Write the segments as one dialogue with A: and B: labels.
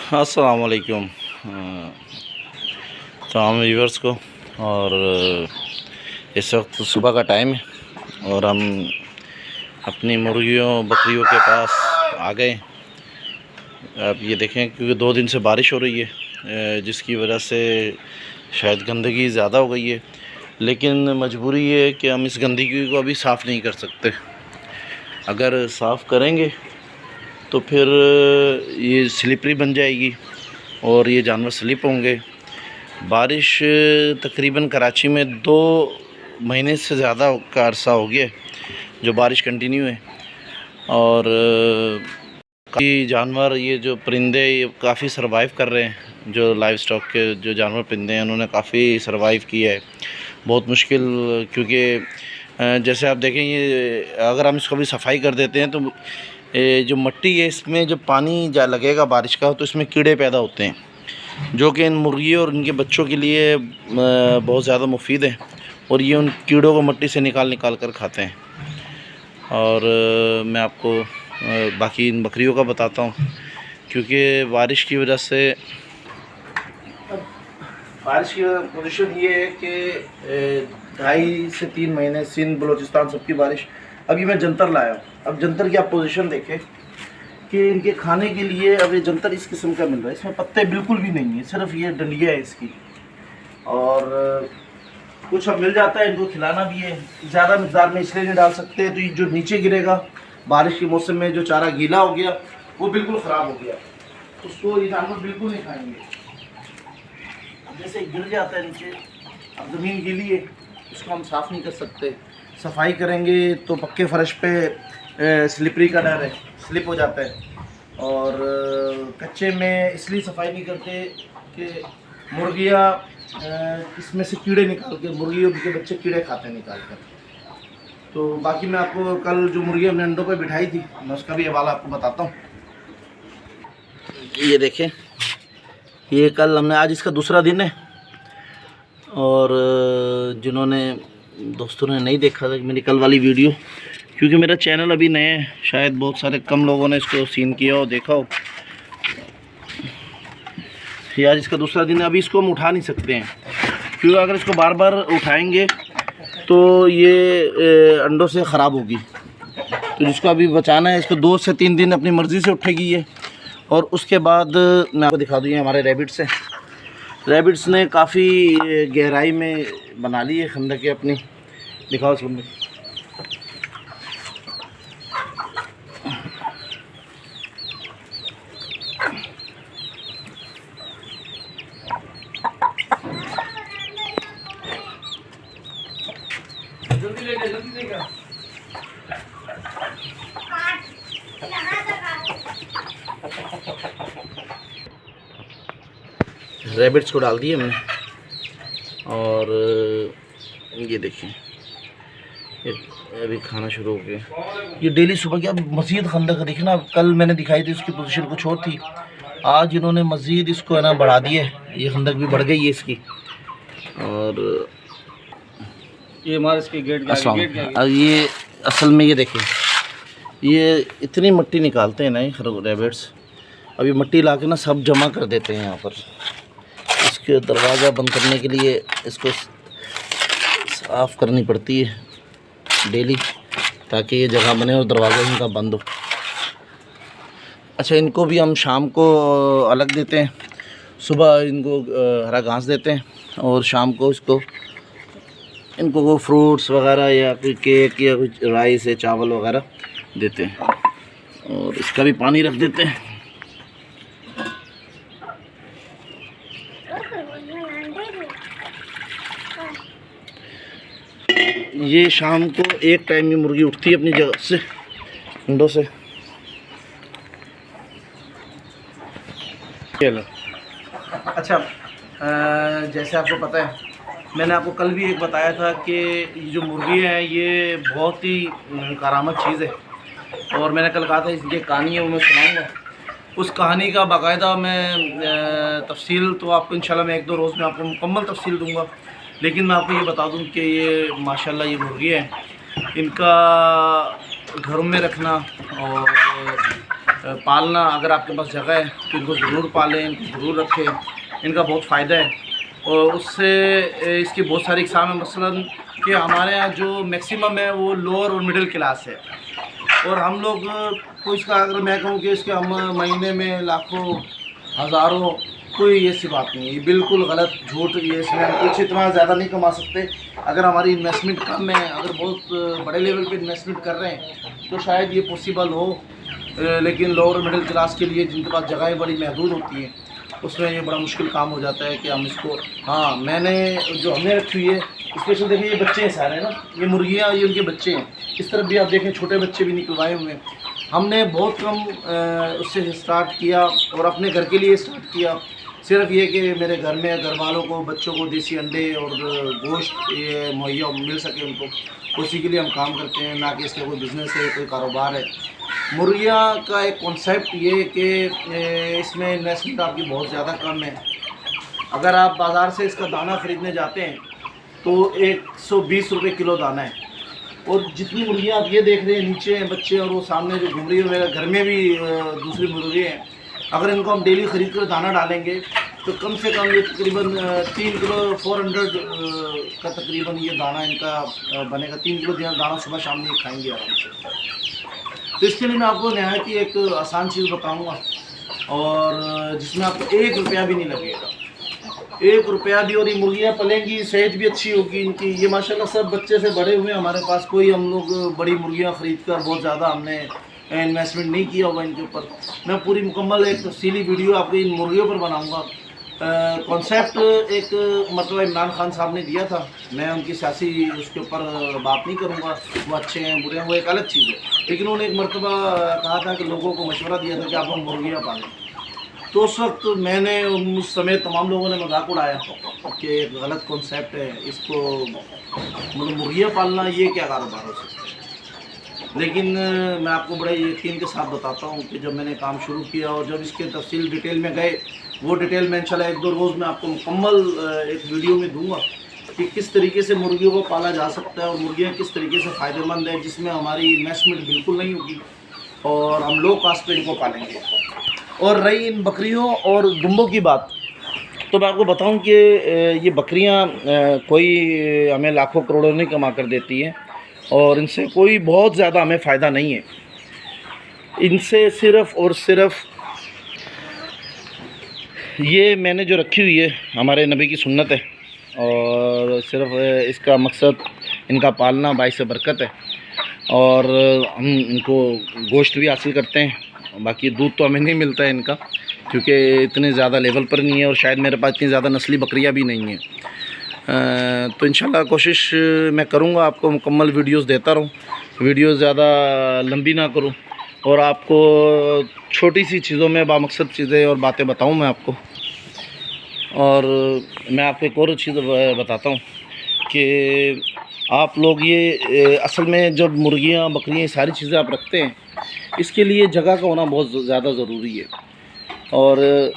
A: अस्सलाम वालेकुम तमाम व्यूवर्स को। और इस वक्त सुबह का टाइम है और हम अपनी मुर्गियों बकरियों के पास आ गए। आप ये देखें क्योंकि 2 दिन से बारिश हो रही है जिसकी वजह से शायद गंदगी ज़्यादा हो गई है, लेकिन मजबूरी ये है कि हम इस गंदगी को अभी साफ़ नहीं कर सकते। अगर साफ़ करेंगे तो फिर ये स्लिपरी बन जाएगी और ये जानवर स्लिप होंगे। बारिश तकरीबन कराची में 2 महीने से ज़्यादा का अरसा हो गया जो बारिश कंटिन्यू है। और काफ़ी जानवर, ये जो परिंदे, ये काफ़ी सरवाइव कर रहे हैं। जो लाइव स्टॉक के जो जानवर परिंदे हैं उन्होंने काफ़ी सरवाइव किया है, बहुत मुश्किल। क्योंकि जैसे आप देखें, ये अगर हम इसको भी सफाई कर देते हैं तो जो मिट्टी है इसमें जब पानी लगेगा बारिश का तो इसमें कीड़े पैदा होते हैं जो कि इन मुर्गियों और इनके बच्चों के लिए बहुत ज़्यादा मुफीद है। और ये उन कीड़ों को मिट्टी से निकाल कर खाते हैं। और मैं आपको बाकी इन बकरियों का बताता हूँ, क्योंकि बारिश की वजह से पोजीशन ये है कि 2.5 से 3 महीने सिंध बलूचिस्तान सबकी बारिश। अभी मैं जंतर लाया हूँ। अब जंतर की आप पोजीशन देखें कि इनके खाने के लिए अब ये जंतर इस किस्म का मिल रहा है। इसमें पत्ते बिल्कुल भी नहीं है, सिर्फ ये डंडिया है इसकी। और कुछ अब मिल जाता है, इनको खिलाना भी है। ज़्यादा मकदार में इसलिए नहीं डाल सकते तो ये जो नीचे गिरेगा बारिश के मौसम में, जो चारा गीला हो गया वो बिल्कुल ख़राब हो गया, उसको ये जानवर बिल्कुल नहीं खाएंगे। जैसे गिर जाता है नीचे, अब ज़मीन गीली है, उसको हम साफ़ नहीं कर सकते। सफाई करेंगे तो पक्के फ़र्श पे स्लिपरी का डर है, स्लिप हो जाता है। और कच्चे में इसलिए सफाई नहीं करते कि मुर्गियाँ इसमें से कीड़े निकाल के, मुर्गियों के बच्चे कीड़े खाते हैं निकाल कर। तो बाकी मैं आपको कल जो मुर्गी हमने अंडों पे बिठाई थी मैं उसका भी हवाला आपको बताता हूँ। ये देखें, ये कल हमने, आज इसका दूसरा दिन है। और जिन्होंने दोस्तों ने नहीं देखा था मेरी कल वाली वीडियो, क्योंकि मेरा चैनल अभी नया है, शायद बहुत सारे कम लोगों ने इसको सीन किया हो, देखा हो। ये आज इसका दूसरा दिन है। अभी इसको हम उठा नहीं सकते हैं, क्योंकि अगर इसको बार बार उठाएंगे तो ये अंडों से ख़राब होगी। तो जिसको अभी बचाना है, इसको 2 से 3 दिन अपनी मर्ज़ी से उठेगी ये। और उसके बाद मैं आपको दिखा दूँ, ये हमारे रैबिट्स हैं। रैबिट्स ने काफ़ी गहराई में बना ली है खंदकें अपनी। दिखाओ सुन। जल्दी लेके रैबिट्स को डाल दिए हमने। और ये देखिए, अभी खाना शुरू हो गया। ये डेली सुबह की अब मज़ीद खंदक देखना, कल मैंने दिखाई थी उसकी पोजीशन कुछ और थी, आज इन्होंने मज़ीद इसको है ना बढ़ा दिया है। ये खंदक भी बढ़ गई है इसकी। और
B: ये हमारे इसके गेट का
A: ये असल में ये देखें, ये इतनी मिट्टी निकालते हैं ना ये रैबिट्स। अभी मिट्टी ला के ना सब जमा कर देते हैं यहाँ पर। इसके दरवाज़ा बंद करने के लिए इसको साफ़ करनी पड़ती है डेली, ताकि ये जगह बने और दरवाज़ा इनका बंद हो। अच्छा, इनको भी हम शाम को अलग देते हैं। सुबह इनको हरा घास देते हैं और शाम को इनको वो फ्रूट्स वगैरह या कोई केक या कुछ राइस या चावल वगैरह देते हैं। और इसका भी पानी रख देते हैं। ये शाम को एक टाइम ये मुर्गी उठती है अपनी जगह से, अंडों से। चलो, अच्छा, जैसे आपको पता है, मैंने आपको कल भी एक बताया था कि ये जो मुर्गी है ये बहुत ही करामत चीज़ है। और मैंने कल कहा था इसकी कहानी है वो मैं सुनाऊँगा। उस कहानी का बाकायदा मैं तफसील तो आपको इंशाल्लाह मैं 1-2 रोज़ में आपको मुकम्मल तफसील दूँगा। लेकिन मैं आपको ये बता दूँ कि ये माशाल्लाह ये मुर्गी है, इनका घरों में रखना और पालना, अगर आपके पास जगह है तो इनको ज़रूर पालें, इनको ज़रूर रखें, इनका बहुत फ़ायदा है। और उससे इसकी बहुत सारी इकसाम है, मसलन कि हमारे यहाँ जो मैक्सिमम है वो लोअर और मिडिल क्लास है, और हम लोग को इसका, अगर मैं कहूँ कि इसके हम महीने में लाखों हज़ारों, कोई ऐसी बात नहीं है, ये बिल्कुल गलत झूठ। ये इसमें हम कुछ इतना ज़्यादा नहीं कमा सकते। अगर हमारी इन्वेस्टमेंट कम है, अगर बहुत बड़े लेवल पे इन्वेस्टमेंट कर रहे हैं तो शायद ये पॉसिबल हो, लेकिन लोअर मिडिल क्लास के लिए जिनके पास जगहें बड़ी महदूद होती हैं उसमें ये बड़ा मुश्किल काम हो जाता है कि हम इसको, हाँ मैंने जो हमने रखी हुई है स्पेशल, देखिए ये बच्चे हैं सारे ना, ये मुर्गियाँ, ये उनके बच्चे हैं। इस तरफ भी आप देखें छोटे बच्चे भी निकलवाए हुए हैं। हमने बहुत कम उससे स्टार्ट किया और अपने घर के लिए स्टार्ट किया, सिर्फ ये कि मेरे घर में घर वालों को, बच्चों को देसी अंडे और गोश्त ये मुहैया मिल सके उनको, उसी के लिए हम काम करते हैं, ना कि इसका कोई बिज़नेस है, कोई कारोबार है। मुर्गिया का एक कॉन्सेप्ट ये कि इसमें इन्वेस्टमेंट आपकी बहुत ज़्यादा कम है। अगर आप बाज़ार से इसका दाना ख़रीदने जाते हैं तो 120 रुपये किलो दाना है, और जितनी मुर्गियाँ आप ये देख रहे हैं नीचे हैं बच्चे, और वो सामने जो घूम रही है, मेरे घर में भी दूसरी मुर्गी हैं, अगर इनको हम डेली ख़रीद कर दाना डालेंगे तो कम से कम ये तकरीबन 3 किलो 400 का तकरीबन ये दाना इनका बनेगा। 3 किलो दाना सुबह शाम ये खाएंगे आराम से। तो इसके लिए मैं आपको नहायत ही एक आसान चीज़ बताऊंगा, और जिसमें आपको 1 रुपया भी नहीं लगेगा, 1 रुपया भी। और ये मुर्गियाँ पलेंगी, सेहत भी अच्छी होगी इनकी। ये माशाल्लाह सब बच्चे से बड़े हुए हमारे पास, कोई हम लोग बड़ी मुर्गियाँ ख़रीद कर बहुत ज़्यादा हमने इन्वेस्टमेंट नहीं किया हुआ इनके ऊपर। मैं पूरी मुकम्मल एक तफसीली वीडियो आपको इन मुर्गियों पर बनाऊँगा। कॉन्सेप्ट एक मतलब इमरान खान साहब ने दिया था, मैं उनकी सियासी उसके ऊपर बात नहीं करूँगा, वो अच्छे हैं बुरे हैं वो एक अलग चीज़ है, लेकिन उन्होंने एक मरतबा कहा था कि लोगों को मशवरा दिया था कि आप हम मुर्गियाँ पालें। तो उस वक्त मैंने उस समय तमाम लोगों ने मजाक उड़ाया कि एक गलत कॉन्सेप्ट है, इसको मतलब मुर्गियाँ पालना ये क्या कारोबार हो सकता है। लेकिन मैं आपको बड़े यकीन के साथ बताता हूँ कि जब मैंने काम शुरू किया और जब इसके तफसील डिटेल में गए, वो डिटेल में इंशाल्लाह 1-2 रोज़ में आपको मुकम्मल एक वीडियो में दूंगा कि किस तरीके से मुर्गियों को पाला जा सकता है और मुर्गियाँ किस तरीके से फ़ायदेमंद है, जिसमें हमारी इन्वेस्टमेंट बिल्कुल नहीं होगी और हम लो कॉस्ट पे इनको पालेंगे। और रही इन बकरियों और दुम्बों की बात, तो मैं आपको बताऊं कि ये बकरियां कोई हमें लाखों करोड़ों नहीं कमा कर देती हैं और इनसे कोई बहुत ज़्यादा हमें फ़ायदा नहीं है। इनसे सिर्फ़ और सिर्फ ये मैंने जो रखी हुई है हमारे नबी की सुन्नत है और सिर्फ इसका मकसद इनका पालना बाइस बरकत है और हम इनको गोश्त भी हासिल करते हैं। बाकी दूध तो हमें नहीं मिलता है इनका, क्योंकि इतने ज़्यादा लेवल पर नहीं है और शायद मेरे पास इतनी ज़्यादा नस्ली बकरियां भी नहीं हैं। तो इंशाल्लाह कोशिश मैं करूँगा आपको मुकम्मल वीडियोस देता रहूँ, वीडियो ज़्यादा लंबी ना करूँ और आपको छोटी सी चीज़ों में बामकसद चीज़ें और बातें बताऊँ मैं आपको। और मैं आपको एक और चीज़ बताता हूँ कि आप लोग ये असल में जब मुर्गियाँ बकरियाँ सारी चीज़ें आप रखते हैं, इसके लिए जगह का होना बहुत ज़्यादा ज़रूरी है और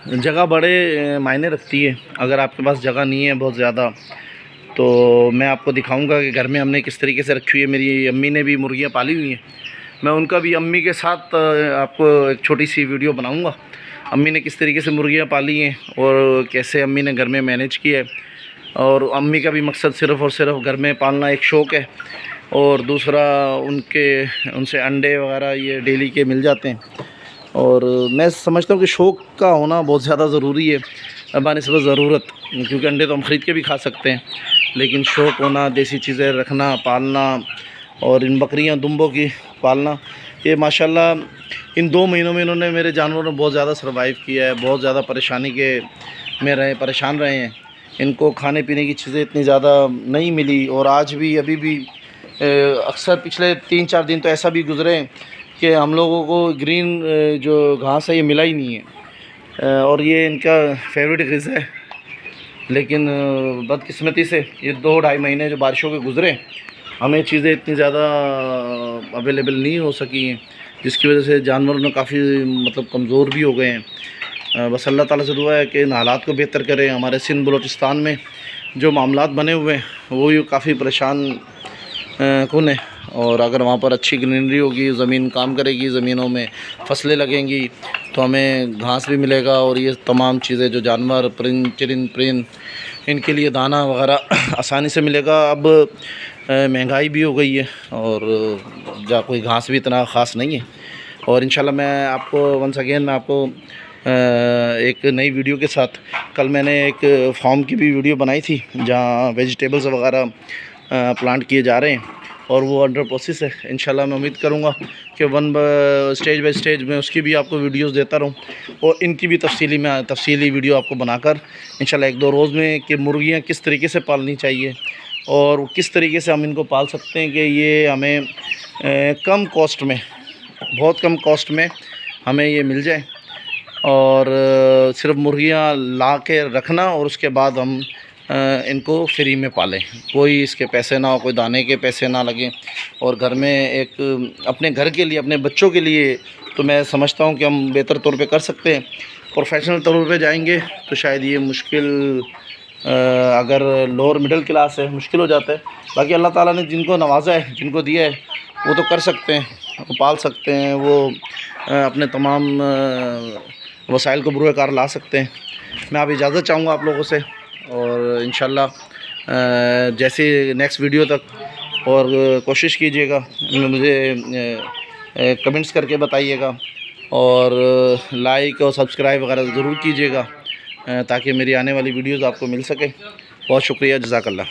A: जगह बड़े मायने रखती है। अगर आपके पास जगह नहीं है बहुत ज़्यादा, तो मैं आपको दिखाऊंगा कि घर में हमने किस तरीके से रखी हुई है। मेरी अम्मी ने भी मुर्गियाँ पाली हुई हैं, मैं उनका भी अम्मी के साथ आपको एक छोटी सी वीडियो बनाऊंगा। अम्मी ने किस तरीके से मुर्गियाँ पाली हैं और कैसे अम्मी ने घर में मैनेज किया है। और अम्मी का भी मकसद सिर्फ़ और सिर्फ घर में पालना एक शौक़ है और दूसरा उनसे अंडे वगैरह ये डेली के मिल जाते हैं। और मैं समझता हूँ कि शौक़ का होना बहुत ज़्यादा ज़रूरी है बनिस्बत ज़रूरत, क्योंकि अंडे तो हम ख़रीद के भी खा सकते हैं, लेकिन शौक़ होना, देसी चीज़ें रखना, पालना और इन बकरियां दुम्बों की पालना, ये माशाल्लाह इन 2 महीनों में इन्होंने मेरे जानवरों ने बहुत ज़्यादा सर्वाइव किया है। बहुत ज़्यादा परेशानी के में परेशान रहे हैं। इनको खाने पीने की चीज़ें इतनी ज़्यादा नहीं मिली और आज भी अभी भी अक्सर पिछले 3-4 दिन तो ऐसा भी गुज़रे कि हम लोगों को ग्रीन जो घास है ये मिला ही नहीं है और ये इनका फेवरेट ग़िज़ा है। लेकिन बदकिस्मती से ये 2-2.5 महीने जो बारिशों के गुज़रे, हमें चीज़ें इतनी ज़्यादा अवेलेबल नहीं हो सकी हैं, जिसकी वजह से जानवर में काफ़ी मतलब कमज़ोर भी हो गए हैं। बस अल्लाह ताला से दुआ है कि इन हालात को बेहतर करें। हमारे सिंध बलोचिस्तान में जो मामलात बने हुए हैं वो ये काफ़ी परेशान कौन है। और अगर वहाँ पर अच्छी ग्रीनरी होगी, ज़मीन काम करेगी, ज़मीनों में फसलें लगेंगी तो हमें घास भी मिलेगा और ये तमाम चीज़ें जो जानवर चरिंद इनके लिए दाना वगैरह आसानी से मिलेगा। अब महंगाई भी हो गई है और जहाँ कोई घास भी इतना ख़ास नहीं है। और इंशाल्लाह मैं आपको वंस अगेन मैं आपको एक नई वीडियो के साथ, कल मैंने एक फार्म की भी वीडियो बनाई थी जहाँ वेजिटेबल्स वगैरह प्लांट किए जा रहे हैं और वो अंडर प्रोसेस है। इंशाल्लाह मैं उम्मीद करूँगा कि स्टेज बाय स्टेज में उसकी भी आपको वीडियोस देता रहूँ और इनकी भी तफसीली वीडियो आपको बनाकर इंशाल्लाह 1-2 रोज़ में कि मुर्गियाँ किस तरीके से पालनी चाहिए और किस तरीके से हम इनको पाल सकते हैं कि ये हमें कम कॉस्ट में, बहुत कम कॉस्ट में हमें ये मिल जाए। और सिर्फ मुर्गियाँ ला के रखना और उसके बाद हम इनको फ्री में पालें, कोई इसके पैसे ना हो, कोई दाने के पैसे ना लगें। और घर में एक अपने घर के लिए, अपने बच्चों के लिए तो मैं समझता हूँ कि हम बेहतर तौर पे कर सकते हैं। प्रोफेशनल तौर पे जाएंगे तो शायद ये मुश्किल, अगर लोअर मिडिल क्लास है मुश्किल हो जाता है। बाकी अल्लाह ताला ने जिनको नवाजा है, जिनको दिया है, वो तो कर सकते हैं, वो पाल सकते हैं, वो अपने तमाम वसाइल को बुरे कार ला सकते हैं। मैं अब इजाज़त चाहूँगा आप लोगों से और इंशाल्लाह जैसे नेक्स्ट वीडियो तक और कोशिश कीजिएगा, मुझे कमेंट्स करके बताइएगा और लाइक और सब्सक्राइब वगैरह ज़रूर कीजिएगा ताकि मेरी आने वाली वीडियोज़ आपको मिल सके। बहुत शुक्रिया, जज़ाकल्लाह।